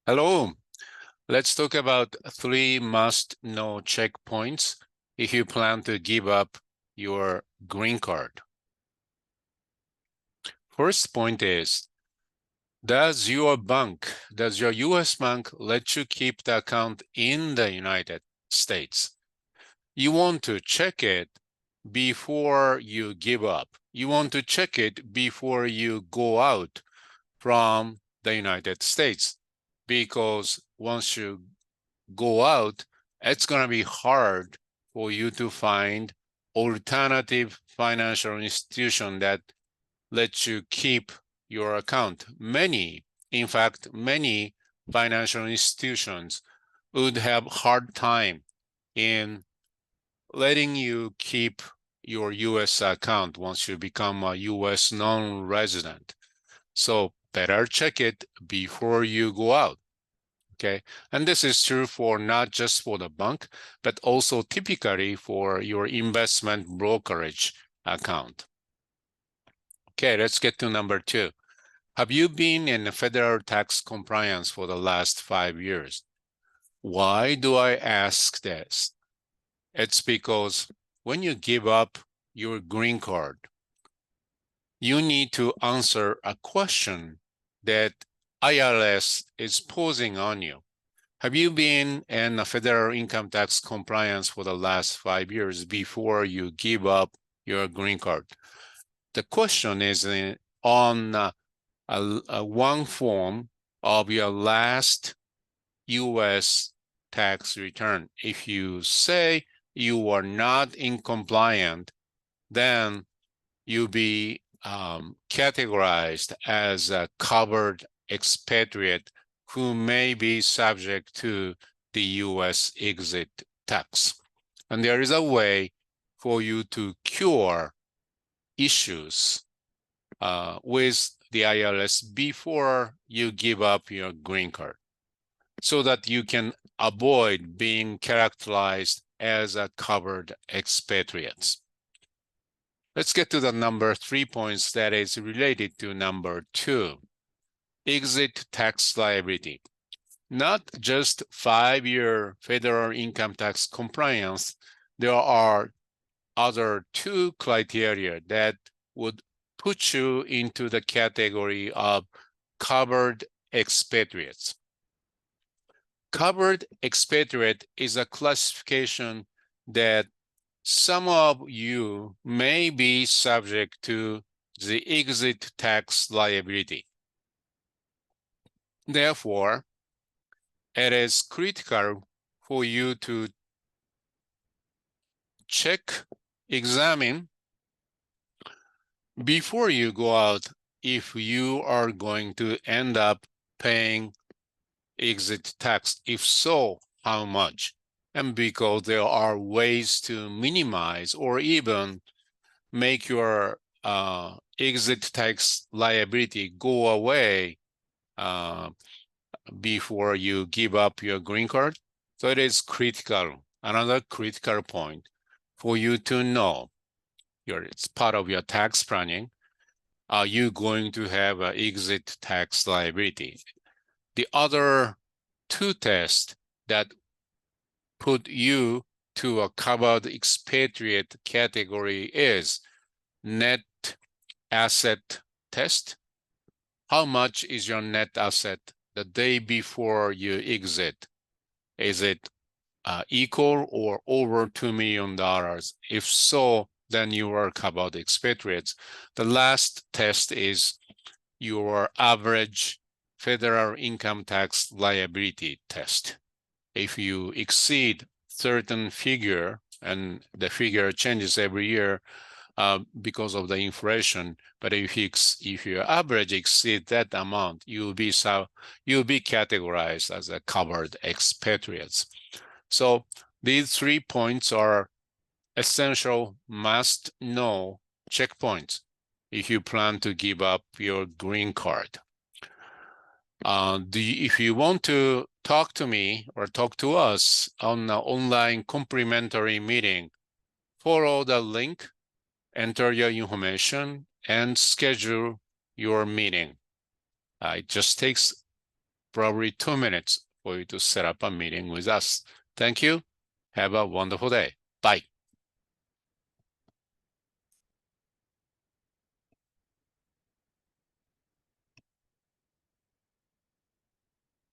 Hello, let's talk about 3 must-know checkpoints if you plan to give up your green card. First point is, does your US bank let you keep the account in the United States? You want to check it before you give up. You want to check it before you go out from the United States, because once you go out, it's going to be hard for you to find alternative financial institution that lets you keep your account. In fact, many financial institutions would have hard time in letting you keep your US account once you become a US non-resident. So better check it before you go out. Okay, and this is true for not just for the bank, but also typically for your investment brokerage account. Okay, let's get to number 2. Have you been in federal tax compliance for the last 5 years? Why do I ask this? It's because when you give up your green card, you need to answer a question that IRS is posing on you. Have you been in a federal income tax compliance for the last 5 years before you give up your green card? The question is on one form of your last US tax return. If you say you are not in compliant, then you'll be categorized as a covered expatriate who may be subject to the US exit tax. And there is a way for you to cure issues with the IRS before you give up your green card, so that you can avoid being characterized as a covered expatriate. Let's get to the number 3 points that is related to number 2, exit tax liability. Not just 5-year federal income tax compliance, there are other 2 criteria that would put you into the category of covered expatriates. Covered expatriate is a classification that some of you may be subject to the exit tax liability. Therefore, it is critical for you to examine before you go out if you are going to end up paying exit tax. If so, how much? And because there are ways to minimize or even make your exit tax liability go away before you give up your green card. So it is critical, another critical point for you to know. It's part of your tax planning. Are you going to have an exit tax liability? The other 2 tests that put you to a covered expatriate category is net asset test. How much is your net asset the day before you exit? Is it equal or over $2 million? If so, then you are covered expatriates. The last test is your average federal income tax liability test. If you exceed certain figure, and the figure changes every year because of the inflation, but if your average exceed that amount, you'll be categorized as a covered expatriates. So these 3 points are essential must-know checkpoints if you plan to give up your green card. If you want to talk to me or talk to us on an online complimentary meeting, follow the link, enter your information, and schedule your meeting. It just takes probably 2 minutes for you to set up a meeting with us. Thank you. Have a wonderful day. Bye.